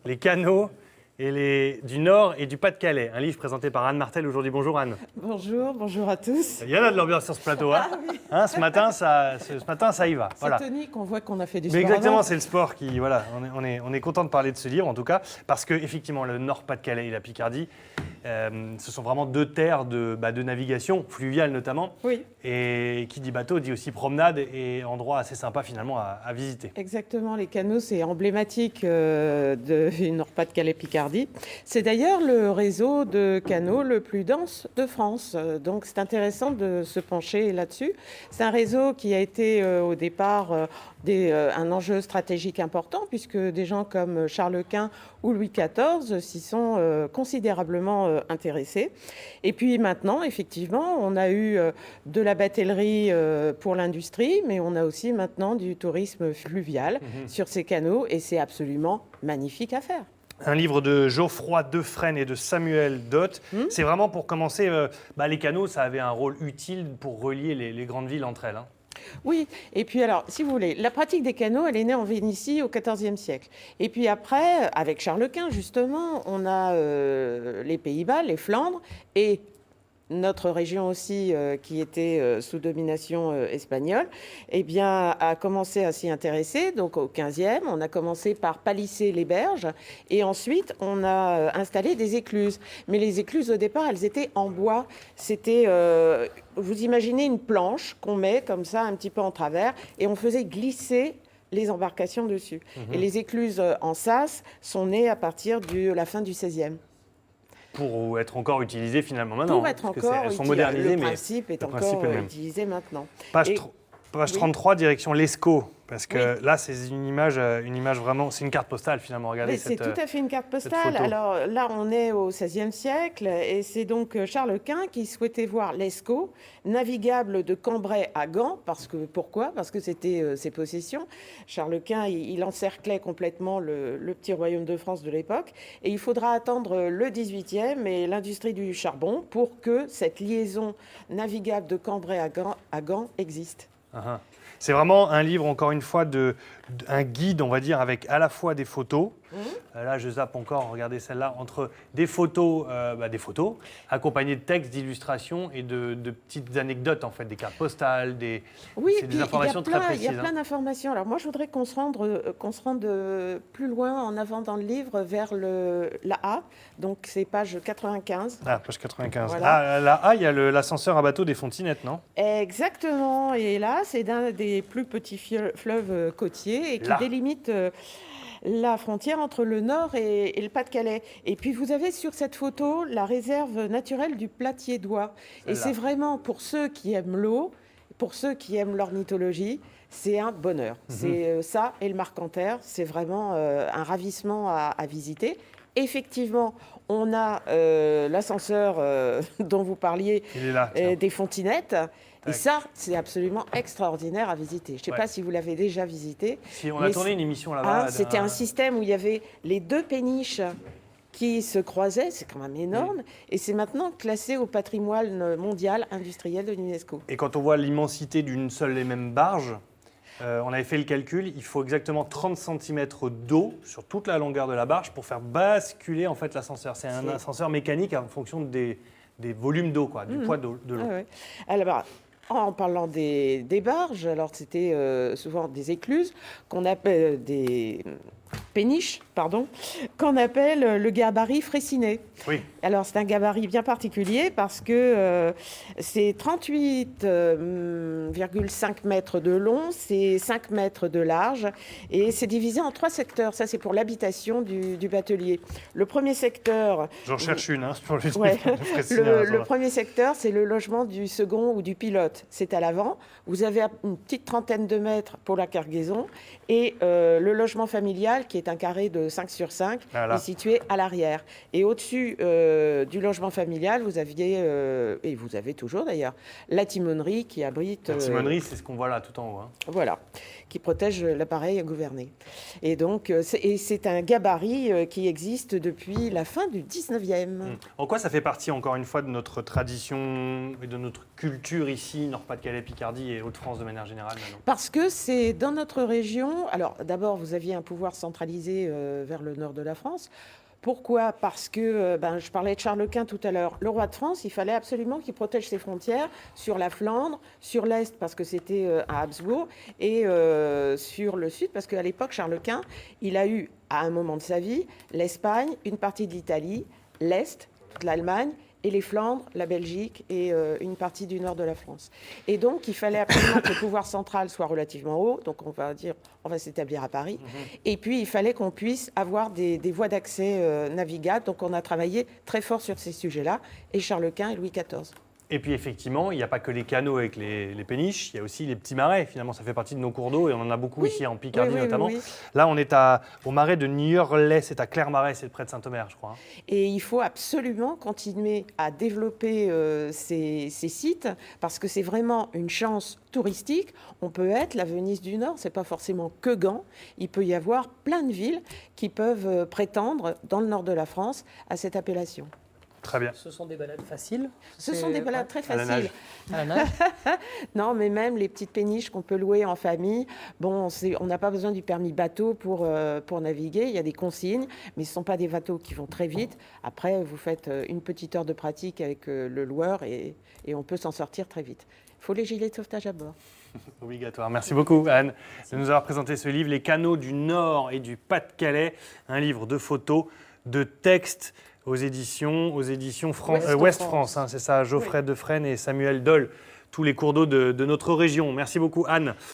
les canaux du Nord et du Pas-de-Calais. Un livre présenté par Anne Martel aujourd'hui. Bonjour Anne. Bonjour à tous. Il y en a de l'ambiance sur ce plateau. Hein. Oui. Ce matin, ça y va. C'est Voilà. tonique, on voit qu'on a fait du Mais sport exactement, avant. c'est le sport qui... Voilà, on est content de parler de ce livre, en tout cas, parce que effectivement, le Nord-Pas-de-Calais et la Picardie, ce sont vraiment deux terres de navigation, fluviale notamment. Oui. Et qui dit bateau dit aussi promenade et endroit assez sympa finalement à visiter. Exactement, les canaux, c'est emblématique du Nord-Pas-de-Calais-Picardie. C'est d'ailleurs le réseau de canaux le plus dense de France. Donc c'est intéressant de se pencher là-dessus. C'est un réseau qui a été au départ un enjeu stratégique important, puisque des gens comme Charles Quint ou Louis XIV s'y sont considérablement intéressés. Et puis maintenant, effectivement, on a eu de la batellerie pour l'industrie, mais on a aussi maintenant du tourisme fluvial sur ces canaux, et c'est absolument magnifique à faire. Un livre de Geoffroy Defresne et de Samuel Dott. C'est vraiment pour commencer, les canaux, ça avait un rôle utile pour relier les grandes villes entre elles. Hein. Oui, et puis alors, si vous voulez, la pratique des canaux, elle est née en Vénétie au XIVe siècle. Et puis après, avec Charles Quint, justement, on a les Pays-Bas, les Flandres, et notre région aussi, qui était sous domination espagnole, eh bien, a commencé à s'y intéresser. Donc au XVe, on a commencé par palisser les berges et ensuite on a installé des écluses. Mais les écluses, au départ, elles étaient en bois. C'était, vous imaginez une planche qu'on met comme ça un petit peu en travers et on faisait glisser les embarcations dessus. Et les écluses en sas sont nées à partir de la fin du XVIe. Pour être encore utilisées finalement maintenant. Pour être encore elles sont modernisées, le principe est encore utilisé maintenant. Page 33, direction l'Escaut. Parce que là, c'est une image vraiment... C'est une carte postale, finalement. Regardez c'est tout à fait une carte postale. Photo. Alors là, on est au XVIe siècle. Et c'est donc Charles Quint qui souhaitait voir l'Escaut, navigable de Cambrai à Gand. Pourquoi ? Parce que c'était ses possessions. Charles Quint, il encerclait complètement le petit royaume de France de l'époque. Et il faudra attendre le XVIIIe et l'industrie du charbon pour que cette liaison navigable de Cambrai à Gand existe. Uh-huh. C'est vraiment un livre, encore une fois, un guide, on va dire, avec à la fois des photos. Là, je zappe encore, regardez celle-là, entre des photos, accompagnées de textes, d'illustrations et de petites anecdotes, en fait, des cartes postales, c'est des informations très précises. Il y a plein d'informations. Alors moi, je voudrais qu'on se rende plus loin en avant dans le livre, vers la A. Donc c'est page 95. Ah, page 95. Voilà. La A, il y a l'ascenseur à bateau des Fontinettes, non ? Exactement. Et là, c'est d'un des plus petits fleuves côtiers et qui délimite la frontière entre le Nord et le Pas-de-Calais. Et puis vous avez sur cette photo la réserve naturelle du Platier-d'Oie. Et c'est vraiment pour ceux qui aiment l'eau, pour ceux qui aiment l'ornithologie, c'est un bonheur. C'est ça et le Marcanterre, c'est vraiment un ravissement à visiter. Effectivement, on a l'ascenseur dont vous parliez, il est là, des Fontinettes. Et ça, c'est absolument extraordinaire à visiter. Je ne sais pas si vous l'avez déjà visité. Si, on a tourné une émission là-bas. C'était un système où il y avait les deux péniches qui se croisaient, c'est quand même énorme, et c'est maintenant classé au patrimoine mondial industriel de l'UNESCO. Et quand on voit l'immensité d'une seule et même barge, on avait fait le calcul, il faut exactement 30 cm d'eau sur toute la longueur de la barge pour faire basculer en fait l'ascenseur. C'est un ascenseur mécanique en fonction des volumes d'eau, du poids de l'eau. Ah ouais. Alors, en parlant des barges, alors c'était souvent des écluses qu'on appelle des péniches, qu'on appelle le gabarit Fraissinet. Oui. Alors c'est un gabarit bien particulier parce que c'est 38,5 mètres de long, c'est 5 mètres de large et c'est divisé en 3 secteurs. Ça c'est pour l'habitation du batelier. Le premier secteur... J'en cherche une, pour le le premier secteur, c'est le logement du second ou du pilote. C'est à l'avant. Vous avez une petite trentaine de mètres pour la cargaison et le logement familial qui est un carré de 5 sur 5 est situé à l'arrière. Et au-dessus du logement familial, vous aviez, et vous avez toujours d'ailleurs, la timonerie qui abrite... La timonerie, c'est ce qu'on voit là tout en haut. Voilà, qui protège l'appareil à gouverner. Et donc, c'est un gabarit qui existe depuis la fin du 19e. En quoi ça fait partie, encore une fois, de notre tradition et de notre culture ici, Nord-Pas-de-Calais, Picardie et Hauts-de-France de manière générale maintenant ? Parce que c'est dans notre région... Alors, d'abord, vous aviez un pouvoir central centralisé vers le nord de la France. Pourquoi? Parce que, je parlais de Charles Quint tout à l'heure. Le roi de France, il fallait absolument qu'il protège ses frontières sur la Flandre, sur l'Est, parce que c'était à Habsbourg, et sur le Sud, parce qu'à l'époque, Charles Quint, il a eu, à un moment de sa vie, l'Espagne, une partie de l'Italie, l'Est, toute l'Allemagne, et les Flandres, la Belgique et une partie du nord de la France. Et donc, il fallait absolument que le pouvoir central soit relativement haut. Donc, on va s'établir à Paris. Et puis, il fallait qu'on puisse avoir des voies d'accès navigables. Donc, on a travaillé très fort sur ces sujets-là. Et Charles Quint et Louis XIV. Et puis effectivement, il n'y a pas que les canaux avec les péniches, il y a aussi les petits marais. Finalement, ça fait partie de nos cours d'eau et on en a beaucoup ici en Picardie notamment. Oui. Là, on est au marais de Niorlais, c'est à Clermarais, c'est près de Saint-Omer, je crois. Et il faut absolument continuer à développer ces sites parce que c'est vraiment une chance touristique. On peut être la Venise du Nord, c'est pas forcément que Gand. Il peut y avoir plein de villes qui peuvent prétendre dans le nord de la France à cette appellation. Très bien. Ce sont des balades faciles? Ce sont des balades très faciles. À la nage. Non, mais même les petites péniches qu'on peut louer en famille, bon, on n'a pas besoin du permis bateau pour naviguer. Il y a des consignes, mais ce ne sont pas des bateaux qui vont très vite. Après, vous faites une petite heure de pratique avec le loueur et on peut s'en sortir très vite. Il faut les gilets de sauvetage à bord. Obligatoire. Merci beaucoup, Anne, de nous avoir présenté ce livre, Les canaux du Nord et du Pas-de-Calais, un livre de photos, de textes, aux éditions Ouest France, hein, c'est ça, Geoffrey Defresne et Samuel Doll, tous les cours d'eau de notre région. Merci beaucoup, Anne.